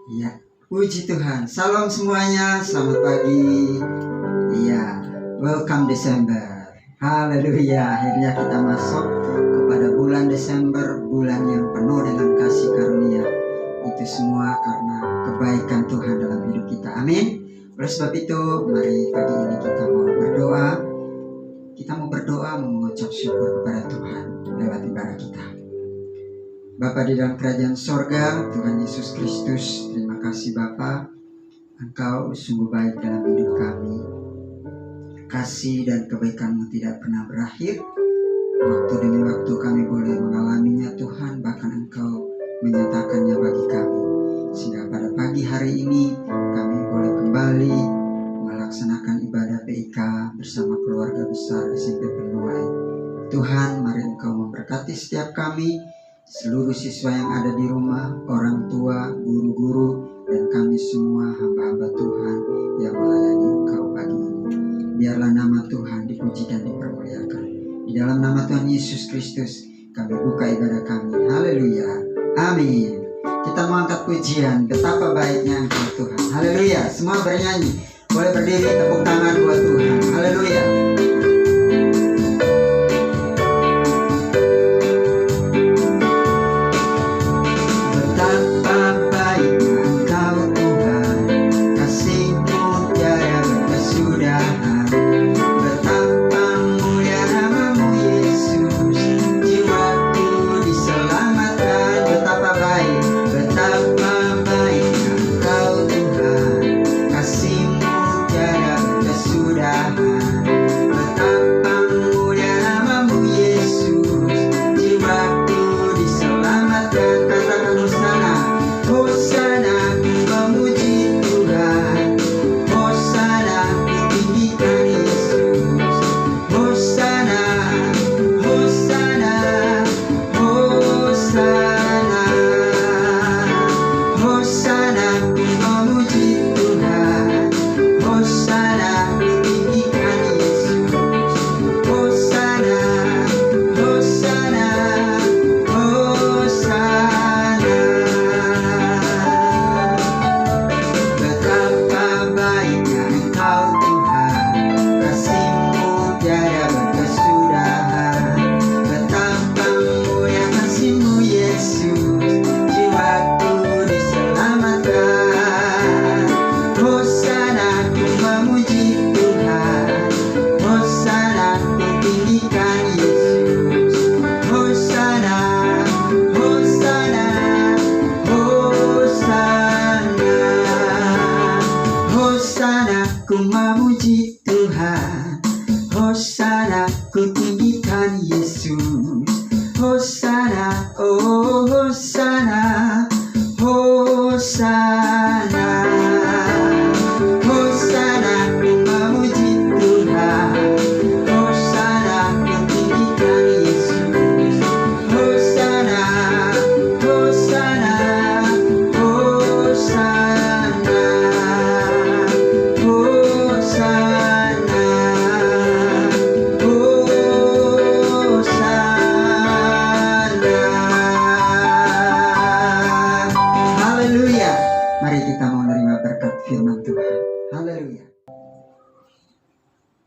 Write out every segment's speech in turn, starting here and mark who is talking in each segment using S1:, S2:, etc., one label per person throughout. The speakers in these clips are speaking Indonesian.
S1: Ya, puji Tuhan. Salam semuanya, selamat pagi. Iya, welcome Desember. Haleluya. Akhirnya kita masuk kepada bulan Desember, bulan yang penuh dengan kasih karunia. Itu semua karena kebaikan Tuhan dalam hidup kita. Amin. Oleh sebab itu, mari pagi ini kita mau berdoa. Kita mau berdoa, mengucap syukur kepada Tuhan lewat ibadah kita. Bapa di dalam kerajaan sorga, Tuhan Yesus Kristus, terima kasih Bapa, Engkau sungguh baik dalam hidup kami. Kasih dan kebaikan-Mu tidak pernah berakhir. Waktu demi waktu kami boleh mengalaminya Tuhan, bahkan Engkau menyatakannya bagi kami. Sehingga pada pagi hari ini kami boleh kembali melaksanakan ibadah PIK bersama keluarga besar SMP Penuai. Tuhan, mari Engkau memberkati setiap kami, seluruh siswa yang ada di rumah, orang tua, guru-guru, dan kami semua hamba-hamba Tuhan yang melayani Engkau pagi ini. Biarlah nama Tuhan dipuji dan dipermuliakan. Di dalam nama Tuhan Yesus Kristus kami buka ibadah kami. Haleluya. Amin. Kita mau angkat pujian, betapa baiknya Engkau Tuhan. Haleluya. Semua bernyanyi. Boleh berdiri, tepuk tangan buat Tuhan. Haleluya.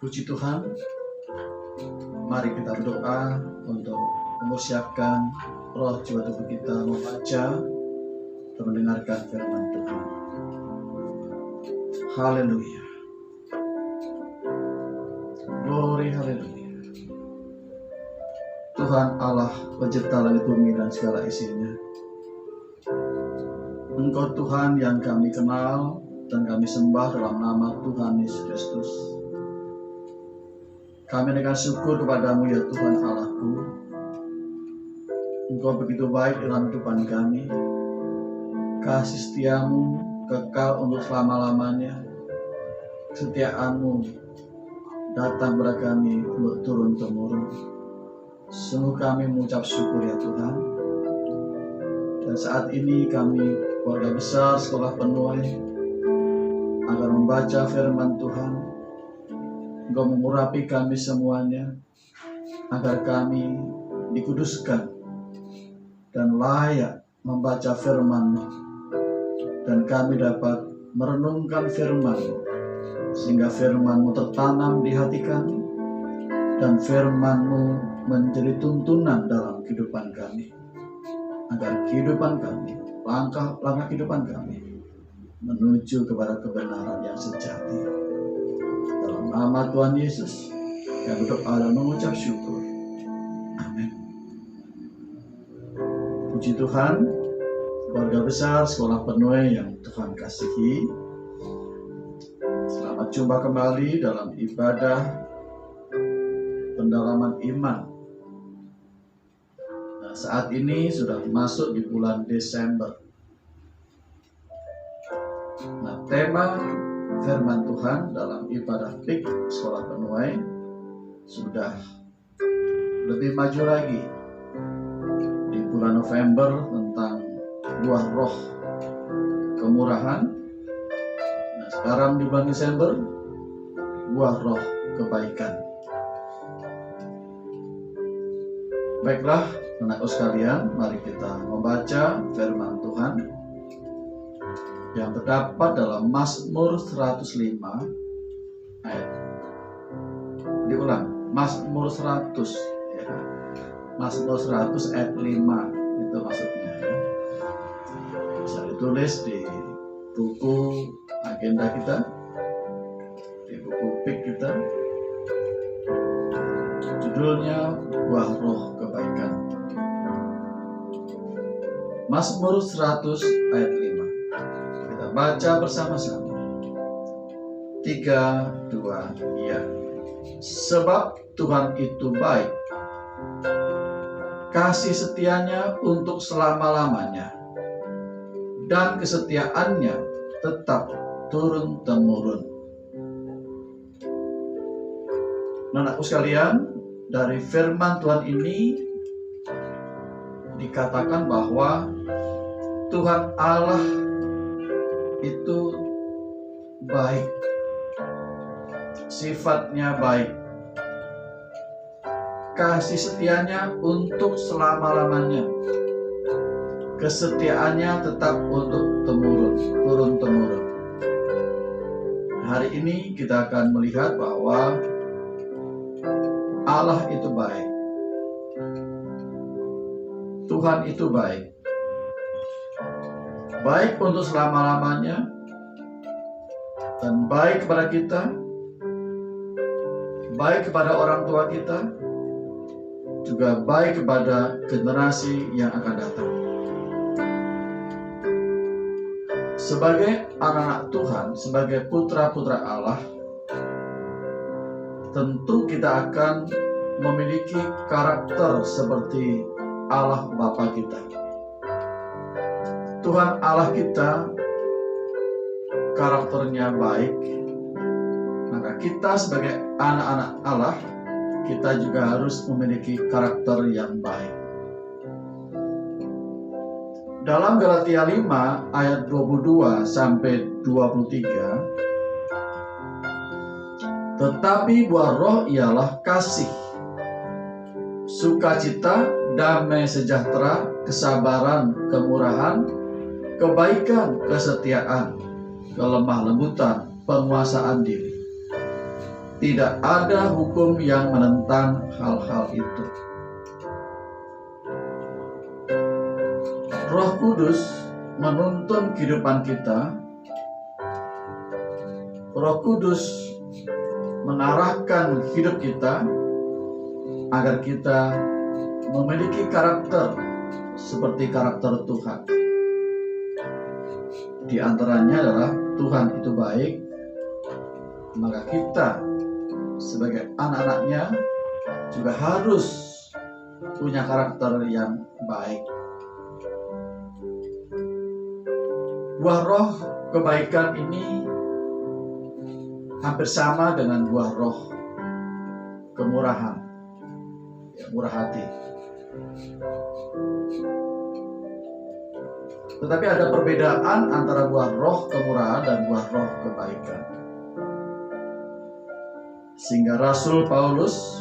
S2: Puji Tuhan, mari kita berdoa untuk mempersiapkan roh jiwa tubuh kita membaca dan mendengarkan firman Tuhan. Haleluya. Glory, haleluya. Tuhan Allah, pencipta langit bumi dan segala isinya. Engkau Tuhan yang kami kenal dan kami sembah dalam nama Tuhan Yesus Kristus. Kami dengan syukur kepadamu ya Tuhan Allahku. Engkau begitu baik dalam kehidupan kami. Kasih setiamu kekal untuk selama-lamanya. Kesetiaanmu datang kepada kami untuk turun-temurun. Sungguh kami mengucap syukur ya Tuhan. Dan saat ini kami keluarga besar sekolah Penuai agar membaca firman Tuhan. Engkau mengurapi kami semuanya agar kami dikuduskan dan layak membaca firman-Mu dan kami dapat merenungkan firman-Mu, sehingga firman-Mu tertanam di hati kami, dan firman-Mu menjadi tuntunan dalam kehidupan kami, agar kehidupan kami, langkah-langkah kehidupan kami, menuju kepada kebenaran yang sejati. Dalam nama Tuhan Yesus, kami berdoa dan mengucap syukur. Amin. Puji Tuhan, keluarga besar Sekolah Penuai yang Tuhan kasihi. Selamat jumpa kembali dalam ibadah pendalaman iman. Nah, saat ini sudah masuk di bulan Desember. Nah, tema firman Tuhan dalam ibadah PIK Sekolah Penuai sudah lebih maju lagi di bulan November tentang buah roh kemurahan. Nah, sekarang di bulan Desember, buah roh kebaikan. Baiklah, anak-anak sekalian, mari kita membaca firman Tuhan yang terdapat dalam Mazmur 105 ayat. Diulang, Mazmur 100 ya. Mazmur 100 ayat 5 itu maksudnya ya. Bisa ditulis di buku agenda kita, di buku PIK kita. Judulnya Buah Roh Kebaikan. Mazmur 100 ayat 5. Kita baca bersama-sama. 3, 2, ya. Sebab Tuhan itu baik, kasih setianya untuk selama-lamanya, dan kesetiaannya tetap turun-temurun. Anak-anakku sekalian, dari firman Tuhan ini dikatakan bahwa Tuhan Allah itu baik, sifatnya baik, kasih setianya untuk selama-lamanya, kesetiaannya tetap untuk turun-temurun. Hari ini kita akan melihat bahwa Allah itu baik, Tuhan itu baik, baik untuk selama-lamanya, dan baik kepada kita, baik kepada orang tua kita, juga baik kepada generasi yang akan datang. Sebagai anak-anak Tuhan, sebagai putra-putra Allah, tentu kita akan memiliki karakter seperti Allah Bapa kita. Tuhan Allah kita karakternya baik, maka kita sebagai anak-anak Allah, kita juga harus memiliki karakter yang baik. Dalam Galatia 5 ayat 22 sampai 23, tetapi buah roh ialah kasih, sukacita, damai sejahtera, kesabaran, kemurahan, kebaikan, kesetiaan, kelemah lembutan, penguasaan diri. Tidak ada hukum yang menentang hal-hal itu. Roh Kudus menuntun kehidupan kita. Roh Kudus mengarahkan hidup kita agar kita memiliki karakter seperti karakter Tuhan. Di antaranya adalah Tuhan itu baik, maka kita sebagai anak-anaknya juga harus punya karakter yang baik. Buah roh kebaikan ini hampir sama dengan buah roh kemurahan, ya, murah hati. Tetapi ada perbedaan antara buah roh kemurahan dan buah roh kebaikan. Sehingga Rasul Paulus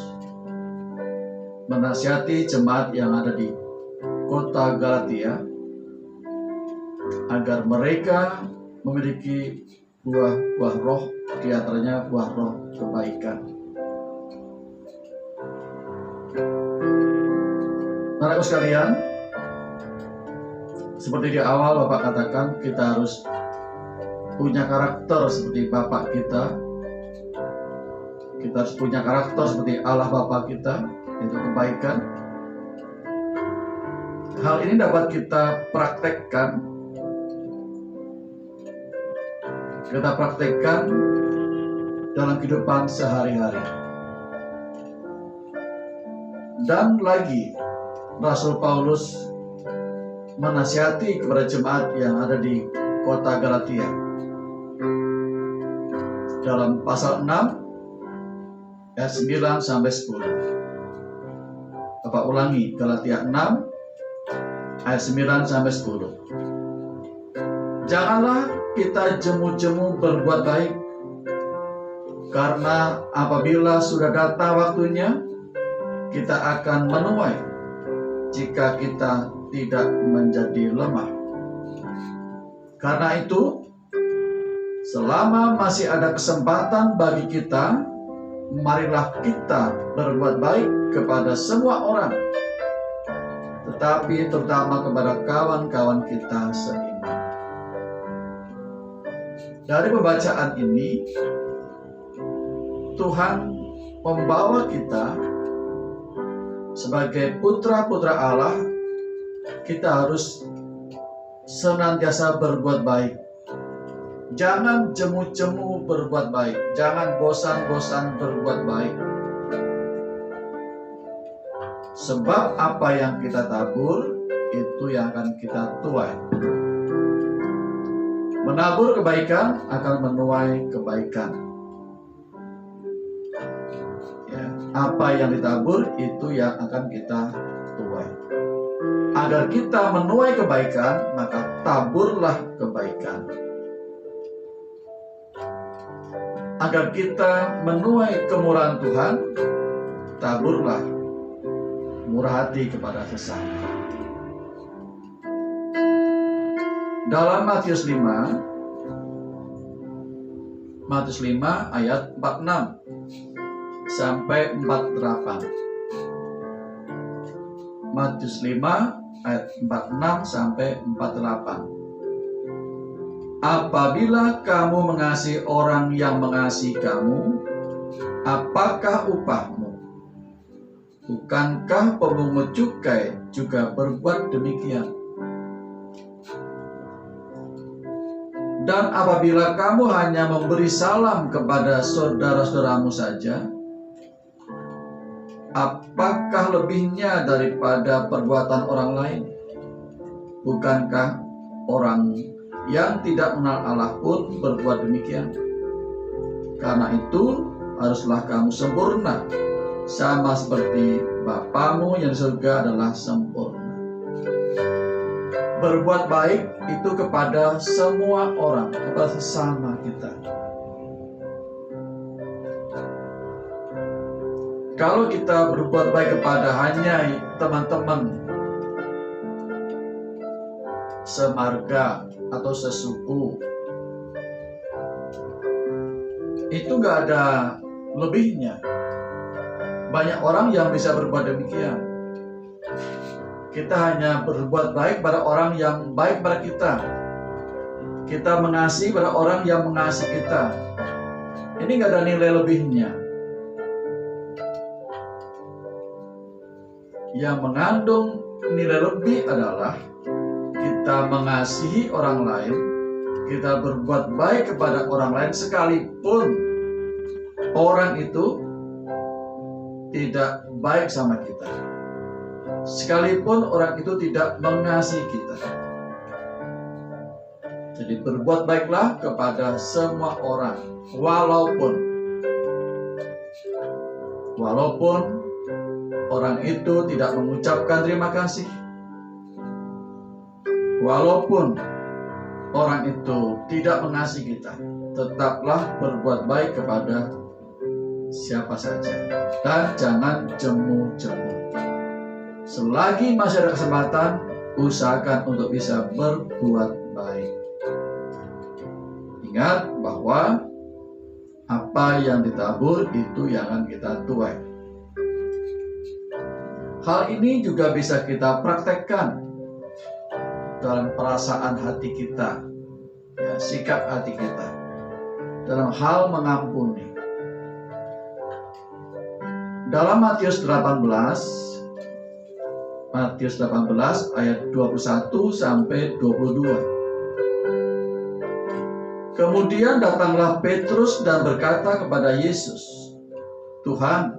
S2: menasihati jemaat yang ada di kota Galatia agar mereka memiliki buah-buah roh, di antaranya buah roh kebaikan. Anak-anak sekalian, seperti di awal Bapak katakan, kita harus punya karakter seperti Bapak kita. Kita harus punya karakter seperti Allah Bapa kita, yaitu kebaikan. Hal ini dapat kita praktekkan. Kita praktekkan dalam kehidupan sehari-hari. Dan lagi, Rasul Paulus menasihati kepada jemaat yang ada di kota Galatia. Dalam pasal 6 ayat 9 sampai 10. Bapak ulangi, Galatia 6 ayat 9 sampai 10. Janganlah kita jemu-jemu berbuat baik, karena apabila sudah datang waktunya, kita akan menuai jika kita tidak menjadi lemah. Karena itu, selama masih ada kesempatan bagi kita, marilah kita berbuat baik kepada semua orang, tetapi terutama kepada kawan-kawan kita seiman. Dari pembacaan ini, Tuhan membawa kita sebagai putra-putra Allah, kita harus senantiasa berbuat baik. Jangan jemu-jemu berbuat baik. Jangan bosan-bosan berbuat baik. Sebab apa yang kita tabur, itu yang akan kita tuai. Menabur kebaikan akan menuai kebaikan. Ya, apa yang ditabur, itu yang akan kita tuai. Agar kita menuai kebaikan, maka taburlah kebaikan. Agar kita menuai kemurahan Tuhan, taburlah murah hati kepada sesama. Dalam Matius 5 ayat 46 sampai 48. Matius 5 ayat 46 sampai 48. Apabila kamu mengasihi orang yang mengasihi kamu, apakah upahmu? Bukankah pemungut cukai juga berbuat demikian? Dan apabila kamu hanya memberi salam kepada saudara-saudaramu saja, apakah lebihnya daripada perbuatan orang lain? Bukankah orang yang tidak mengenal Allah pun berbuat demikian? Karena itu haruslah kamu sempurna, sama seperti Bapamu yang di surga adalah sempurna. Berbuat baik itu kepada semua orang, kepada sesama kita. Kalau kita berbuat baik kepada hanya teman-teman semarga atau sesuku, itu gak ada lebihnya. Banyak orang yang bisa berbuat demikian. Kita hanya berbuat baik pada orang yang baik pada kita. Kita mengasihi pada orang yang mengasihi kita. Ini gak ada nilai lebihnya. Yang mengandung nilai lebih adalah kita mengasihi orang lain, kita berbuat baik kepada orang lain sekalipun orang itu tidak baik sama kita, sekalipun orang itu tidak mengasihi kita. Jadi berbuat baiklah kepada semua orang, walaupun orang itu tidak mengucapkan terima kasih, walaupun orang itu tidak mengasihi kita, tetaplah berbuat baik kepada siapa saja. Dan jangan jemu-jemu. Selagi masih ada kesempatan, usahakan untuk bisa berbuat baik. baik. Ingat bahwa apa yang ditabur itu yang akan kita tuai. Hal ini juga bisa kita praktekkan dalam perasaan hati kita, ya, sikap hati kita, dalam hal mengampuni. Dalam Matius 18 ayat 21 sampai 22. Kemudian datanglah Petrus dan berkata kepada Yesus, "Tuhan,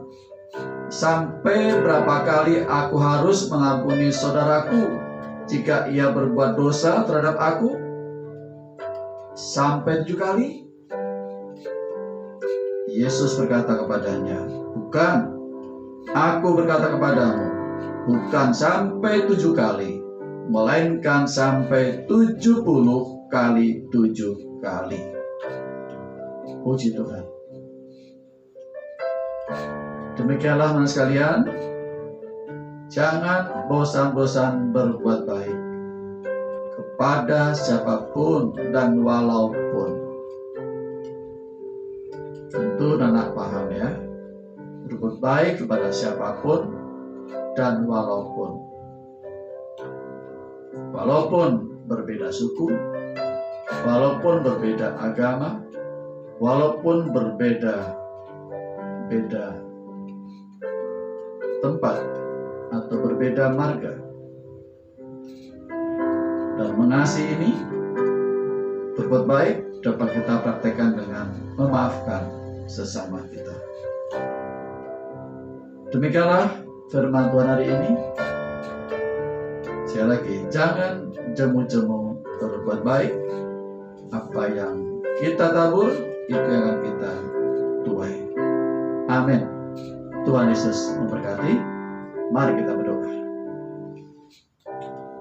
S2: sampai berapa kali aku harus mengampuni saudaraku jika ia berbuat dosa terhadap aku? Sampai 7 kali?" Yesus berkata kepadanya, "Bukan, aku berkata kepadamu, bukan sampai 7 kali, melainkan sampai 70 kali 7 kali." Puji Tuhan. Demikianlah teman sekalian, jangan bosan-bosan berbuat baik kepada siapapun dan walaupun. Tentu anak paham ya, berbuat baik kepada siapapun dan walaupun berbeda suku, walaupun berbeda agama, walaupun berbeda tempat atau berbeda marga. Dan mengasihi ini, berbuat baik dapat kita praktekkan dengan memaafkan sesama kita. Demikianlah firman Tuhan hari ini. Sekali lagi, jangan jemu-jemu berbuat baik. Apa yang kita tabur, itu yang akan kita tuai. Amin. Tuhan Yesus memberkati. Mari kita berdoa.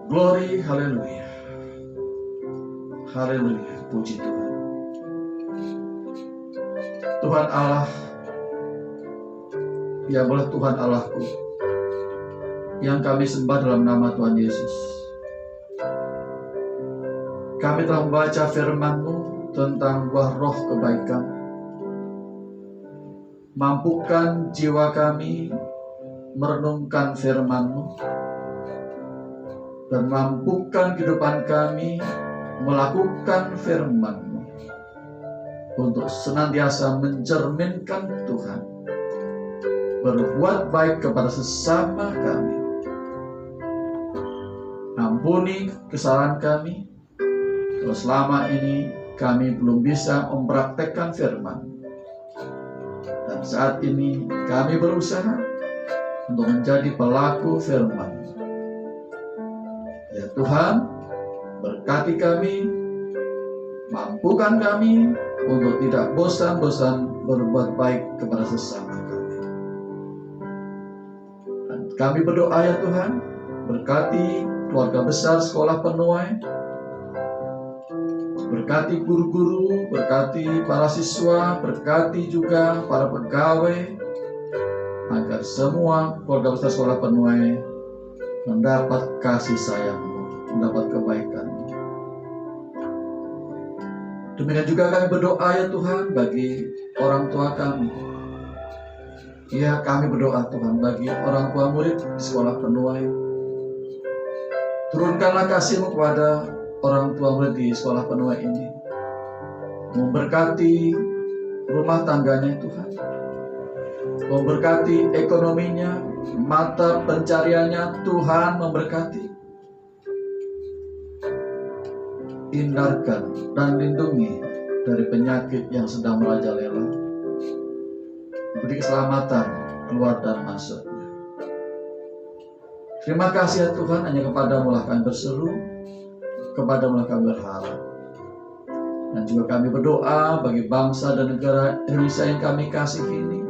S2: Glory, haleluya. Haleluya, puji Tuhan. Tuhan Allah, ya Allah Tuhan Allahku, yang kami sembah dalam nama Tuhan Yesus. Kami telah membaca firman-Mu tentang buah roh kebaikan. Mampukan jiwa kami merenungkan firman-Mu, dan mampukan kehidupan kami melakukan firman-Mu untuk senantiasa mencerminkan Tuhan, berbuat baik kepada sesama kami. Ampuni kesalahan kami kalau selama ini kami belum bisa mempraktekkan firman. Dan saat ini kami berusaha untuk menjadi pelaku firman. Ya Tuhan, berkati kami, mampukan kami untuk tidak bosan-bosan berbuat baik kepada sesama kami. Dan kami berdoa ya Tuhan, berkati keluarga besar Sekolah Penuai, berkati guru-guru, berkati para siswa, berkati juga para pegawai, agar semua keluarga besar Sekolah Penuai mendapat kasih sayang-Mu, mendapat kebaikan-Mu. Demikian juga kami berdoa ya Tuhan bagi orang tua kami. Ya, kami berdoa Tuhan bagi orang tua murid di Sekolah Penuai. Turunkanlah kasih-Mu kepada orang tua murid di Sekolah Penuai ini, memberkati rumah tangganya Tuhan, memberkati ekonominya, mata pencariannya Tuhan memberkati. Hindarkan dan lindungi dari penyakit yang sedang merajalela. Beri keselamatan keluar dan masuknya. Terima kasih ya Tuhan, hanya kepada-Mu lah kami berseru, kepada-Mu lah kami berharap. Dan juga kami berdoa bagi bangsa dan negara Indonesia yang kami kasih ini.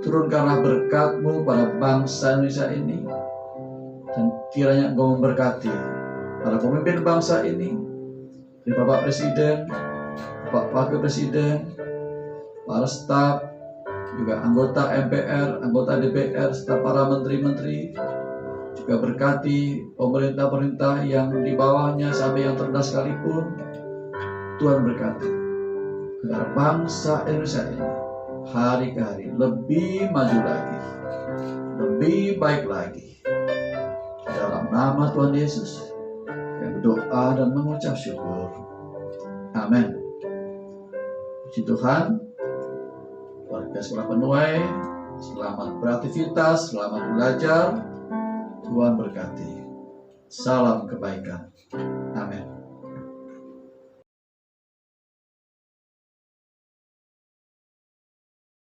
S2: Turunkanlah berkat-Mu pada bangsa Indonesia ini, dan kiranya Engkau memberkati para pemimpin bangsa ini, dari Bapak Presiden, Bapak Wakil Presiden, para staf, juga anggota MPR, anggota DPR, serta para menteri-menteri, Juga berkati pemerintah-pemerintah yang di bawahnya sampai yang terendah sekalipun. Tuhan berkati agar bangsa Indonesia ini hari ke hari lebih maju lagi, lebih baik lagi. Dalam nama Tuhan Yesus, kami berdoa dan mengucap syukur. Amin. Puji Tuhan. Warga sekolah Penuai, selamat beraktivitas, selamat belajar. Tuhan berkati. Salam kebaikan. Amin.